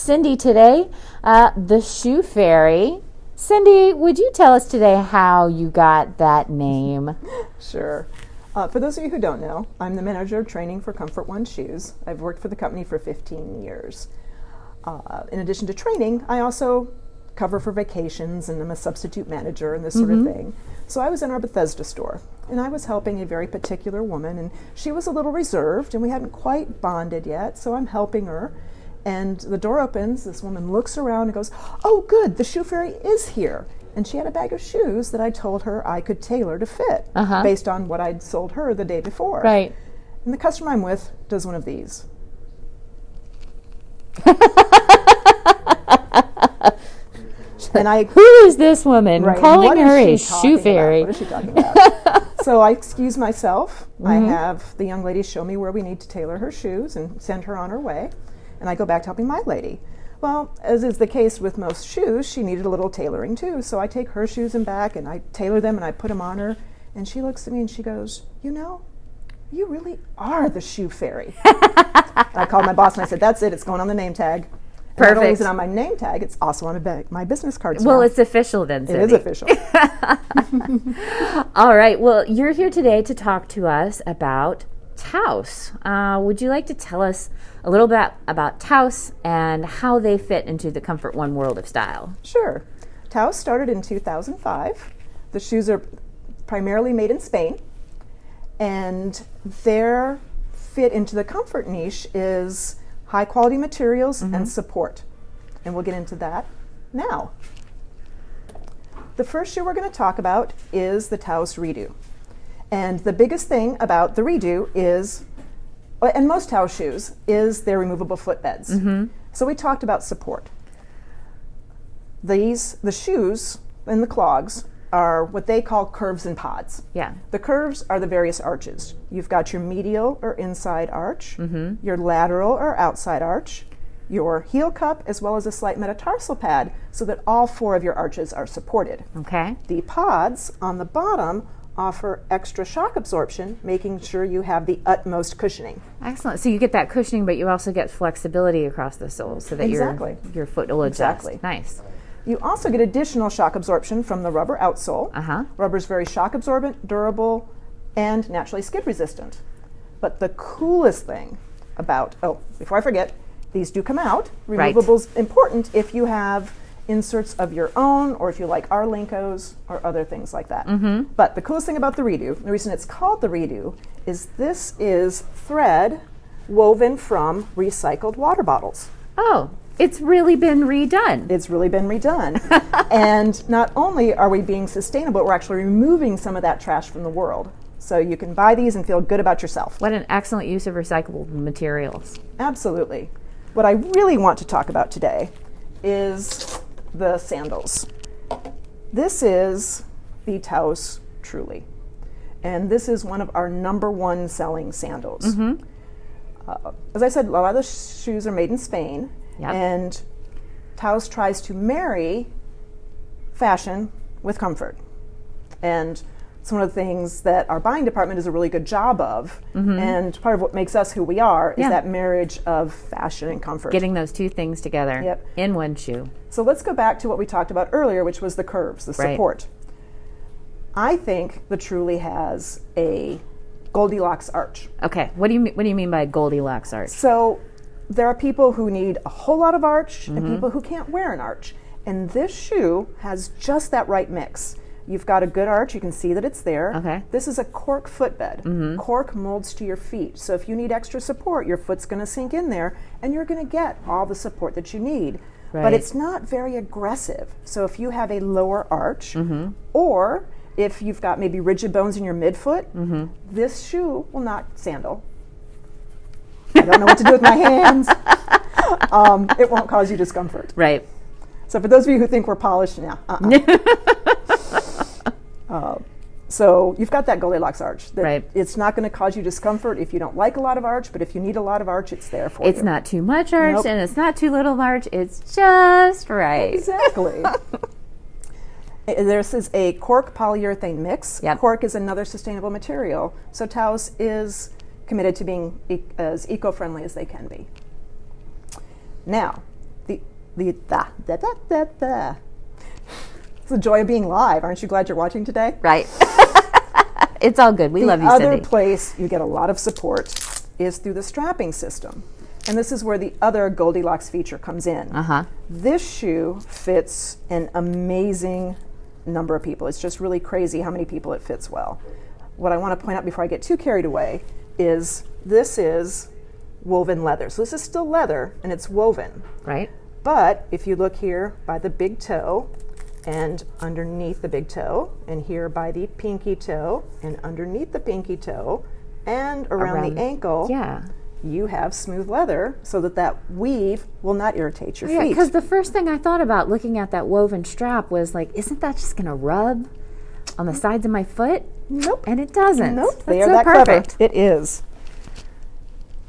Cindy today, the Shoe Fairy. Cindy, would you tell us today how you got that name? Sure. For those of you who don't know, I'm the manager of training for Comfort One Shoes. I've worked for the company for 15 years. In addition to training, I also cover for vacations, and I'm a substitute manager and this sort of thing. So I was in our Bethesda store, and I was helping a very particular woman, and she was a little reserved, and we hadn't quite bonded yet, so I'm helping her. And the door opens, this woman looks around and goes, "Oh good, the Shoe Fairy is here." And she had a bag of shoes that I told her I could tailor to fit based on what I'd sold her the day before. Right. And the customer I'm with does one of these. Who is this woman calling her a shoe fairy? What is she talking about? So I excuse myself. I have the young lady show me where we need to tailor her shoes and send her on her way. And I go back to helping my lady. Well, as is the case with most shoes, she needed a little tailoring too. So I take her shoes and back and I tailor them and I put them on her. And she looks at me and she goes, "You know, you really are the Shoe Fairy." I called my boss and I said, "That's it. It's going on the name tag." Perfect. Not only is it on my name tag, it's also on my business cards. Well, now. it's official then, Cindy. It is official. All right. Well, you're here today to talk to us about Taos. Would you like to tell us a little bit about Taos and how they fit into the Comfort One world of style? Sure. Taos started in 2005. The shoes are primarily made in Spain, and their fit into the comfort niche is high quality materials and support. And we'll get into that now. The first shoe we're going to talk about is the Taos Redo. And the biggest thing about the Redo is, and most Taos shoes, is their removable footbeds. So we talked about support. The shoes and the clogs are what they call curves and pods. Yeah. The curves are the various arches. You've got your medial or inside arch, your lateral or outside arch, your heel cup, as well as a slight metatarsal pad, so that all four of your arches are supported. Okay. The pods on the bottom offer extra shock absorption, making sure you have the utmost cushioning. Excellent. So you get that cushioning, but you also get flexibility across the soles so that your foot will adjust. Exactly. Nice. You also get additional shock absorption from the rubber outsole. Rubber is very shock absorbent, durable, and naturally skid resistant. But the coolest thing about, before I forget, these do come out. Removable's important if you have inserts of your own, or if you like our Linkos or other things like that. But the coolest thing about the Redo, the reason it's called the Redo, is this is thread woven from recycled water bottles. Oh, it's really been redone. It's really been redone. And not only are we being sustainable, we're actually removing some of that trash from the world. So you can buy these and feel good about yourself. What an excellent use of recyclable materials. Absolutely. What I really want to talk about today is the sandals. This is the Taos Truly. And this is one of our #1 selling sandals. As I said, a lot of the shoes are made in Spain. Yep. And Taos tries to marry fashion with comfort. And it's one of the things that our buying department does a really good job of. And part of what makes us who we are is that marriage of fashion and comfort. Getting those two things together in one shoe. So let's go back to what we talked about earlier, which was the curves, the support. I think the Truly has a Goldilocks arch. Okay, what do you mean by Goldilocks arch? So there are people who need a whole lot of arch and people who can't wear an arch. And this shoe has just that right mix. You've got a good arch, you can see that it's there. Okay. This is a cork footbed. Cork molds to your feet. So if you need extra support, your foot's going to sink in there and you're going to get all the support that you need. But it's not very aggressive. So if you have a lower arch, or if you've got maybe rigid bones in your midfoot, this shoe will not sandal. I don't know what to do with my hands. It won't cause you discomfort. Right. So for those of you who think we're polished, so you've got that Goldilocks arch. It's not going to cause you discomfort if you don't like a lot of arch, but if you need a lot of arch, it's there for you. It's not too much arch and it's not too little arch. It's just right. Exactly. This is a cork polyurethane mix. Cork is another sustainable material. So Taos is committed to being as eco-friendly as they can be. Now, the It's the joy of being live. Aren't you glad you're watching today? Right. It's all good. We love you, The Cindy. other place you get a lot of support is through the strapping system. And this is where the other Goldilocks feature comes in. This shoe fits an amazing number of people. It's just really crazy how many people it fits well. What I want to point out before I get too carried away is this is woven leather. So this is still leather and it's woven. Right. But if you look here by the big toe and underneath the big toe, and here by the pinky toe and underneath the pinky toe and around the ankle, yeah, you have smooth leather so that that weave will not irritate your yeah, feet. because the first thing I thought about looking at that woven strap was like, isn't that just going to rub on the sides of my foot? Nope. And it doesn't. Nope. They That's are so that perfect. clever. It is.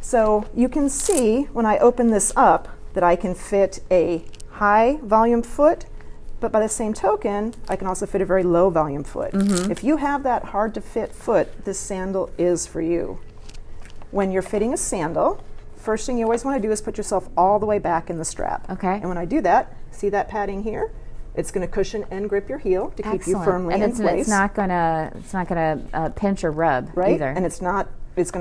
So you can see when I open this up that I can fit a high volume foot, but by the same token, I can also fit a very low volume foot. If you have that hard to fit foot, this sandal is for you. When you're fitting a sandal, first thing you always want to do is put yourself all the way back in the strap. Okay. And when I do that, see that padding here? It's going to cushion and grip your heel to keep you firmly and in it's, place. it's not gonna pinch or rub Right? either. And it's going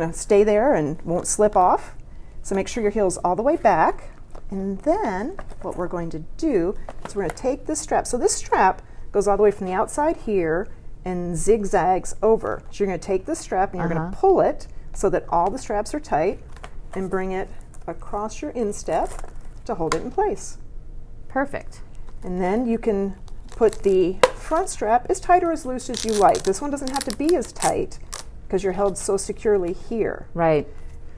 to stay there and won't slip off. So make sure your heel's all the way back. And then what we're going to do is we're going to take this strap. So this strap goes all the way from the outside here and zigzags over. So you're going to take this strap and you're going to pull it so that all the straps are tight and bring it across your instep to hold it in place. Perfect. And then you can put the front strap as tight or as loose as you like. This one doesn't have to be as tight because you're held so securely here. Right.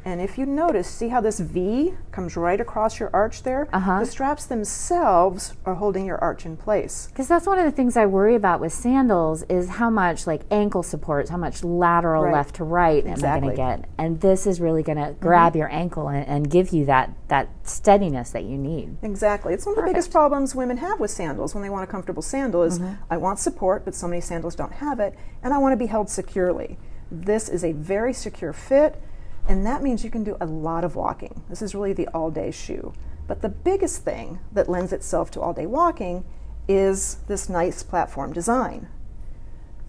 And if you notice, see how this V comes right across your arch there? The straps themselves are holding your arch in place. Because that's one of the things I worry about with sandals is how much like ankle supports, how much lateral left to right am I going to get. And this is really going to grab your ankle and give you that steadiness that you need. Exactly. It's one of the biggest problems women have with sandals when they want a comfortable sandal is I want support, but so many sandals don't have it, and I want to be held securely. This is a very secure fit. And that means you can do a lot of walking. This is really the all-day shoe. But the biggest thing that lends itself to all-day walking is this nice platform design.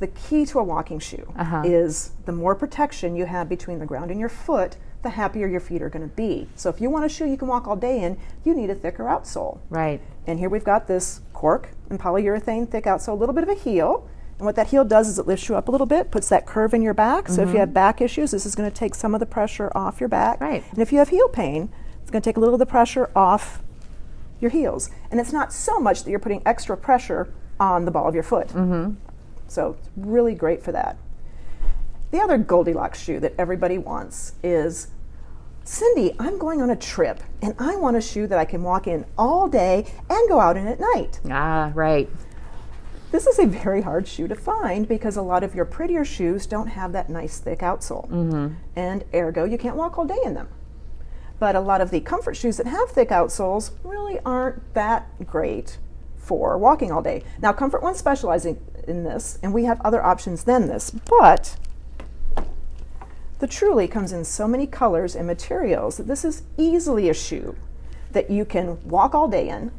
The key to a walking shoe is the more protection you have between the ground and your foot, the happier your feet are going to be. So if you want a shoe you can walk all day in, you need a thicker outsole. Right. And here we've got this cork and polyurethane thick outsole, a little bit of a heel. And what that heel does is it lifts you up a little bit, puts that curve in your back. So if you have back issues, this is going to take some of the pressure off your back. Right. And if you have heel pain, it's going to take a little of the pressure off your heels. And it's not so much that you're putting extra pressure on the ball of your foot. So it's really great for that. The other Goldilocks shoe that everybody wants is, Cindy, I'm going on a trip, and I want a shoe that I can walk in all day and go out in at night. Right. This is a very hard shoe to find because a lot of your prettier shoes don't have that nice thick outsole. And ergo, you can't walk all day in them. But a lot of the comfort shoes that have thick outsoles really aren't that great for walking all day. Now, Comfort One specializing in this, and we have other options than this, but the Truly comes in so many colors and materials that this is easily a shoe that you can walk all day in,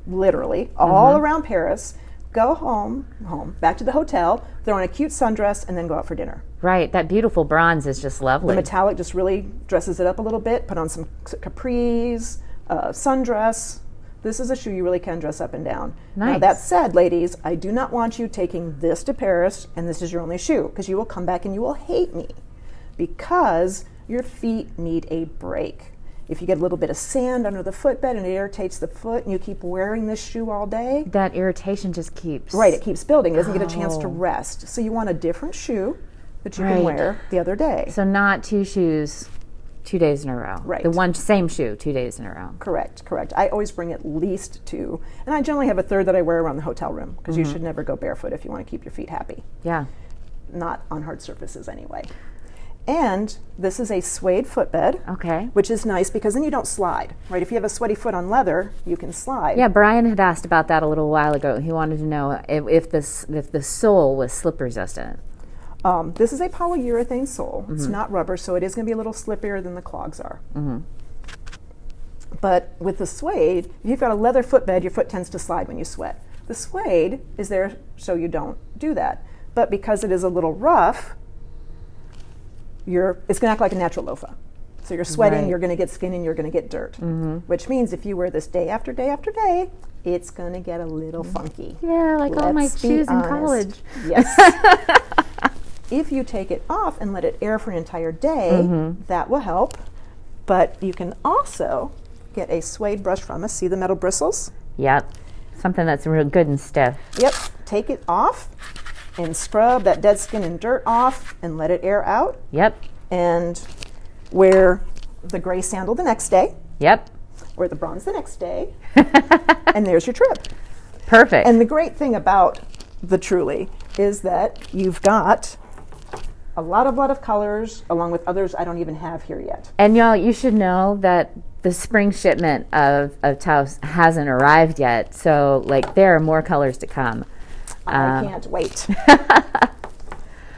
literally, all around Paris, go home, back to the hotel, throw on a cute sundress, and then go out for dinner. Right, that beautiful bronze is just lovely. The metallic just really dresses it up a little bit, put on some capris, sundress. This is a shoe you really can dress up and down. Nice. Now that said, ladies, I do not want you taking this to Paris and this is your only shoe, because you will come back and you will hate me, because your feet need a break. If you get a little bit of sand under the footbed and it irritates the foot and you keep wearing this shoe all day, that irritation just keeps... Right, it keeps building. It doesn't get a chance to rest. So you want a different shoe that you can wear the other day. So not two shoes 2 days in a row. Right. The one same shoe 2 days in a row. Correct. I always bring at least two. And I generally have a third that I wear around the hotel room, because you should never go barefoot if you want to keep your feet happy. Yeah. Not on hard surfaces anyway. And this is a suede footbed, Okay. which is nice because then you don't slide, right? If you have a sweaty foot on leather, you can slide. Yeah, Brian had asked about that a little while ago. He wanted to know if the sole was slip resistant. This is a polyurethane sole. It's not rubber, so it is going to be a little slippier than the clogs are. But with the suede, if you've got a leather footbed, your foot tends to slide when you sweat. The suede is there so you don't do that. But because it is a little rough, it's going to act like a natural loafa. So you're sweating, Right. you're going to get skin, and you're going to get dirt. Which means if you wear this day after day after day, it's going to get a little funky. Yeah, like all my Let's be shoes in honest. college. Yes. If you take it off and let it air for an entire day, that will help. But you can also get a suede brush from us. See the metal bristles? Yep. Something that's real good and stiff. Yep. Take it off and scrub that dead skin and dirt off and let it air out. Yep. And wear the gray sandal the next day. Yep. Wear the bronze the next day. And there's your trip. Perfect. And the great thing about the Truly is that you've got a lot of colors, along with others I don't even have here yet. And y'all, you should know that the spring shipment of Taos hasn't arrived yet. So, like, there are more colors to come. I can't wait.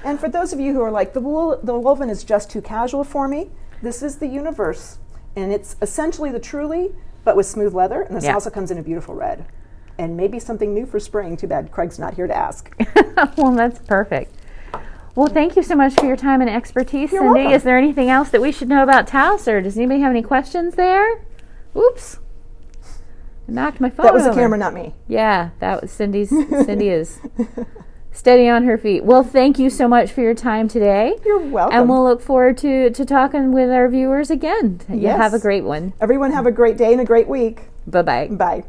And for those of you who are like, the woven is just too casual for me, this is the Universe. And it's essentially the Truly, but with smooth leather. And this also comes in a beautiful red. And maybe something new for spring. Too bad Craig's not here to ask. Well, that's perfect. Well, thank you so much for your time and expertise, You're Cindy. welcome. Is there anything else that we should know about Taos, or does anybody have any questions there? Oops. I knocked my phone That was the over. camera, not me. Yeah, that was Cindy is steady on her feet. Well, thank you so much for your time today. You're welcome. And we'll look forward to talking with our viewers again. You Yes. have a great one. Everyone have a great day and a great week. Bye-bye. Bye.